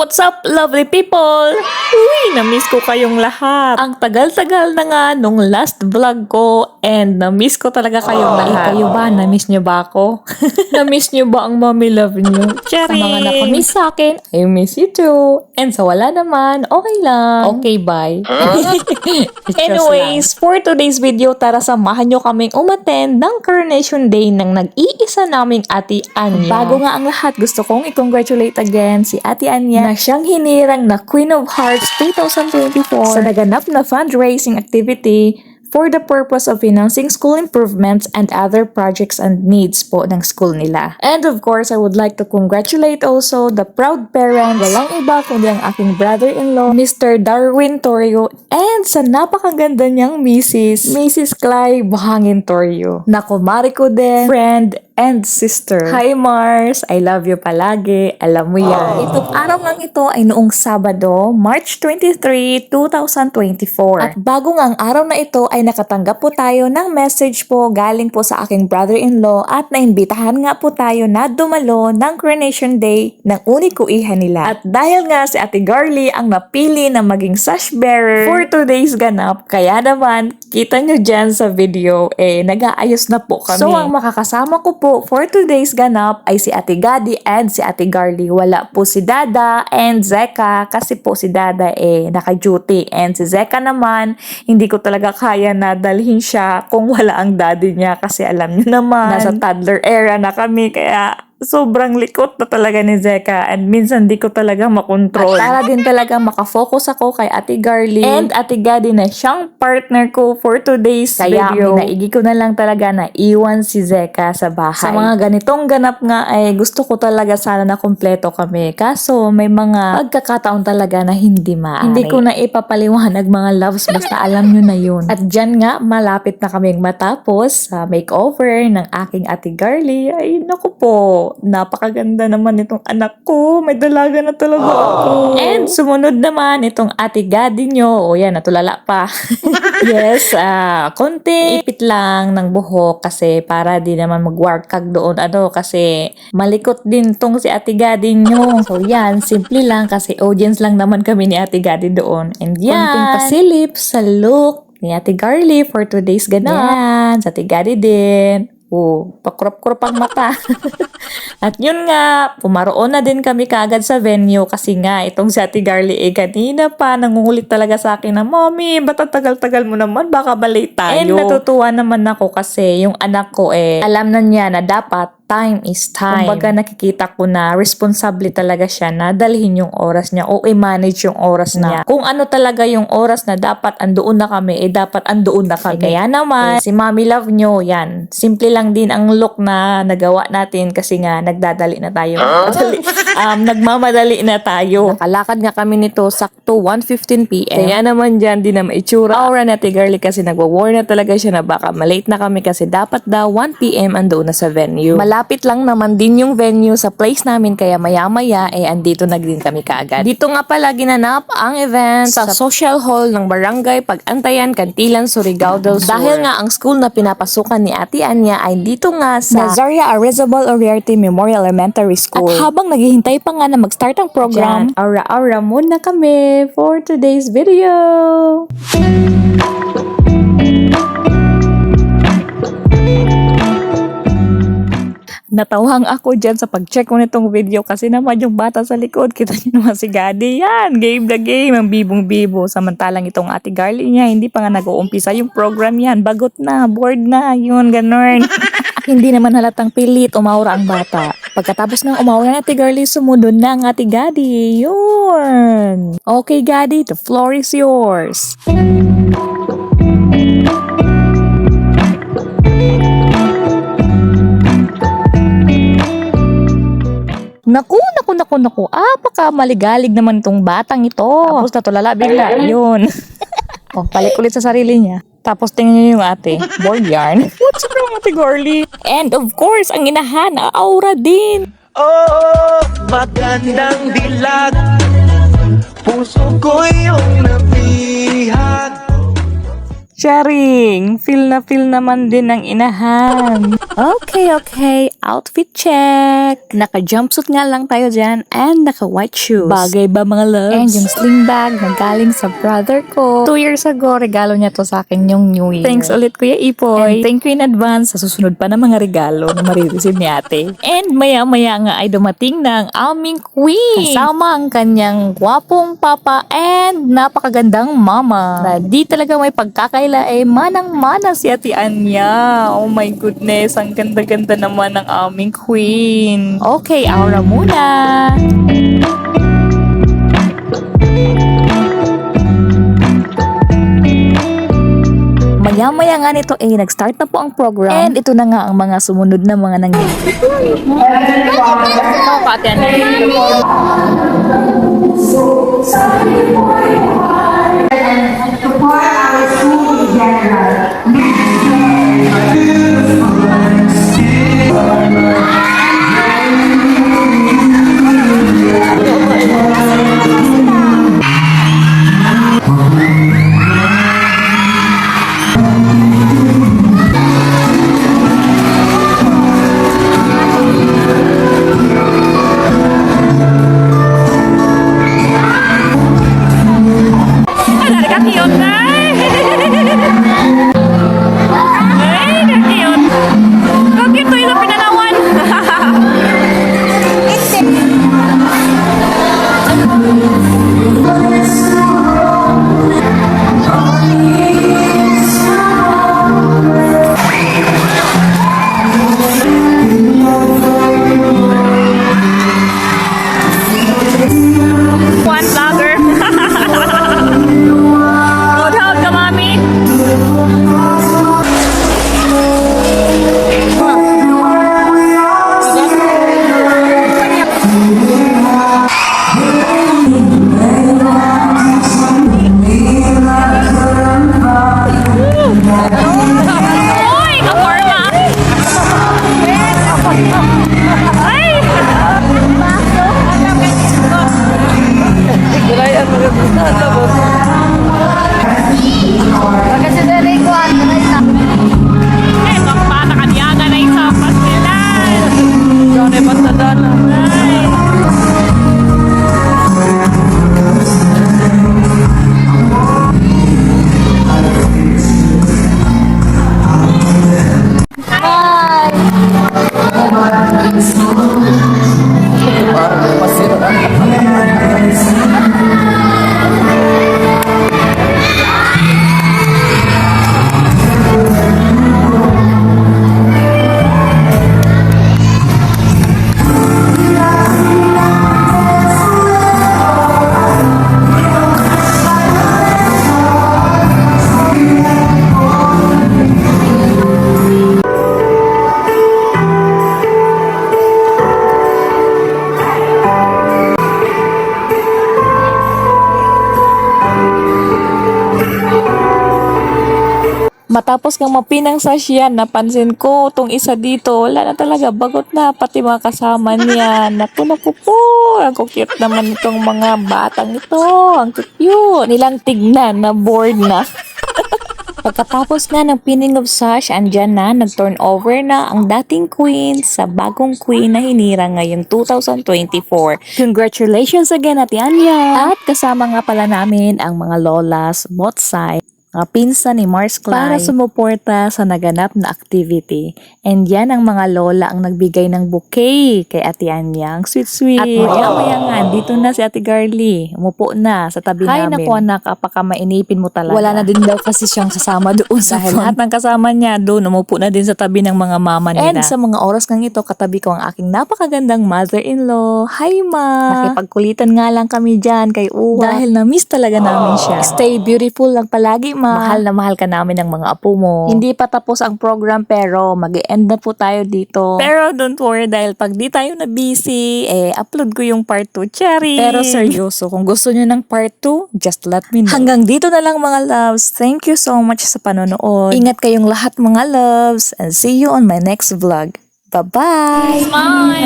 What's up, lovely people? Uy, na-miss ko kayong lahat. Ang tagal-tagal na nga nung last vlog ko and na-miss ko talaga kayong lahat. Kayo ba? Na-miss nyo ba ako? Na-miss nyo ba ang mommy love nyo? Sa mga nakamiss sa akin, I miss you too. And sa wala naman, okay lang. Okay, bye. Anyways, for today's video, tara samahan nyo kaming umattend ng Coronation Day ng nag-iisa naming Ate Anya. Bago nga ang lahat, gusto kong i-congratulate again si Ate Anya na siyang hinirang na Queen of Hearts 2024 sa naganap na fundraising activity for the purpose of financing school improvements and other projects and needs po ng school nila. And of course, I would like to congratulate also the proud parents, walang iba kundi ang aking brother-in-law, Mr. Darwin Torrio, and sa napakaganda niyang Mrs. Clay Buhangin Torrio, na kumari ko din, friend, and sister. Hi Mars! I love you palagi. Alam mo yan. Itong araw lang ito ay noong Sabado, March 23, 2024. At bago nga ang araw na ito ay nakatanggap po tayo ng message po galing po sa aking brother-in-law at naimbitahan nga po tayo na dumalo ng Coronation Day ng unikuihan nila. At dahil nga si Ate Garly ang napili na maging sash bearer for today's ganap, kaya naman, kita nyo dyan sa video, nag-aayos na po kami. So ang makakasama ko po for today's ganap ay si Ate Gadi and si Ate Garly. Wala po si Dada and Zeka kasi po si Dada naka-duty and si Zeka naman hindi ko talaga kaya na dalhin siya kung wala ang daddy niya kasi alam niyo naman nasa toddler era na kami kaya sobrang likot na talaga ni Zeka and minsan di ko talaga makontrol. At para din talaga makafocus ako kay Ate Garly and Ate Gadi na siyang partner ko for today's video. Kaya minaigi ko na lang talaga na iwan si Zeka sa bahay. Sa mga ganitong ganap nga ay gusto ko talaga sana na kompleto kami. Kaso may mga pagkakataon talaga na hindi maaari. Hindi ko na ipapaliwanag mga loves basta alam nyo na yun. At dyan nga malapit na kaming matapos sa makeover ng aking Ate Garly. Ay naku po. Napakaganda naman itong anak ko. May dalaga na talaga ako. And sumunod naman itong Ate Gadi nyo. O yan, natulala pa. Yes, konti ipit lang ng buhok kasi para di naman mag-workag doon. Kasi malikot din tong si Ate Gadi nyo. So yan, simple lang kasi audience lang naman kami ni Ate Gadi doon. And yan, konting pasilip sa look ni Ate Garly for today's ganap. Yan, sa Ate Gadi din. Pakrop-krop ang mata. At yun nga, pumaroon na din kami kaagad sa venue kasi nga itong si Ate Garly kanina pa nangungulit talaga sa akin na, Mommy, ba't tagal-tagal mo naman? Baka balay tayo. And natutuwa naman ako kasi yung anak ko alam na niya na dapat time is time. Kumbaga nakikita ko na responsable talaga siya na dalhin yung oras niya o i-manage yung oras niya. Kung ano talaga yung oras na dapat andoon na kami, dapat andoon na kami. Kaya naman, si Mommy Love nyo, yan. Simple lang din ang look na nagawa natin kasi nga nagdadali na tayo. Nagmamadali na tayo. Nakalakad nga kami nito sakto 1:15 PM. Kaya naman dyan, di na maitsura aura na Ate Garly kasi nagwa-war na talaga siya na baka malate na kami kasi dapat daw 1 PM andoon na sa venue. Malapit lang naman din yung venue sa place namin kaya maya-maya andito na din kami kaagad. Dito nga pala ginanap ang event sa Social Hall ng Barangay Pag-Antayan, Cantilan, Surigao del Sur. Dahil nga ang school na pinapasukan ni Ate Anya ay dito nga sa Nazaria Arrizabal Uriarte Memorial Elementary School. At habang naghihintay pa nga na mag-start ang program, aura-aura muna kami for today's video. Natawang ako dyan sa pag-check ko nitong video kasi naman yung bata sa likod. Kita nyo naman si Gadi. Yan, game na game. Ang bibong-bibo. Samantalang itong Ate Garly niya, hindi pa nga nag-uumpisa yung program yan. Bagot na, bored na, yun, ganun. Hindi naman halatang pilit, umaura ang bata. Pagkatapos ng umaura na Ate Garly, sumunod na ang Ate Gadi. Yun. Okay, Gadi, the floor is yours. Naku, baka maligalig naman itong batang ito. Tapos natulala bigla, yun. Balik ulit sa sarili niya. Tapos tingnan niyo yung ate, board yarn. What's wrong, Ate Garly? And of course, ang inahan, aura din. Oh, magandang dilag, puso ko yung nabihag. Sharing! Feel naman din ng inahan. Okay. Outfit check. Naka-jumpsuit nga lang tayo dyan and naka-white shoes. Bagay ba mga loves? And yung sling bag na galing sa brother ko. 2 years ago, regalo niya to sa akin yung New Year. Thanks ulit Kuya Ipoy. And thank you in advance sa susunod pa na mga regalo na marireceive ni ate. And maya-maya nga ay dumating na ang aming queen. Kasama ang kanyang gwapong papa and napakagandang mama. Na di talaga may pagkakaila manang-mana si Ate Anya. Oh my goodness, ang ganda-ganda naman ng aming queen. Okay, aura muna. Maya-maya nga nito nag-start na po ang program. And ito na nga ang mga sumunod na mga nangyayari. One vlogger. Good help ka, mami. Uy, kaporma. Ay! Eh, magpata ka niyaga na isang pastilan. Johnny Bastadana. Ay. Matapos nga mapinang sasya, napansin ko tong isa dito, wala na talaga, bagot na, pati mga kasama niya. Naku po, ang cute naman itong mga batang ito, ang cute. Nilang tignan na bored na. Pagkatapos nga ng pinning of sash, andyan na, nag-turn over na ang dating queen sa bagong queen na hinira ngayong 2024. Congratulations again, Ate Anya! At kasama nga pala namin ang mga lolas, both sides, mga pinsan ni Mars Clyde para sumuporta sa naganap na activity. And yan ang mga lola ang nagbigay ng bouquet kay Ate Anya. Ang sweet-sweet. At maya-maya nga, dito na si Ate Garly. Umupo na sa tabi namin. Ay naku anak, apaka mainipin mo talaga. Wala na din daw kasi siyang kasama doon sa phone. Lahat ng kasama niya doon, umupo na din sa tabi ng mga mama nila. And sa mga oras kang ito, katabi ko ang aking napakagandang mother-in-law. Hi ma! Nakipagkulitan nga lang kami dyan kay Uwa. Dahil na-miss talaga namin siya. Stay beautiful lang palagi ma. Mahal na mahal ka namin ng mga apo mo. Hindi pa tapos ang program pero mag-e-end na po tayo dito. Pero don't worry dahil pag di tayo na busy, upload ko yung part 2, Cherry. Pero seryoso, kung gusto nyo ng part 2, just let me know. Hanggang dito na lang mga loves. Thank you so much sa panonood. Ingat kayong lahat mga loves and see you on my next vlog. Bye-bye! Smile!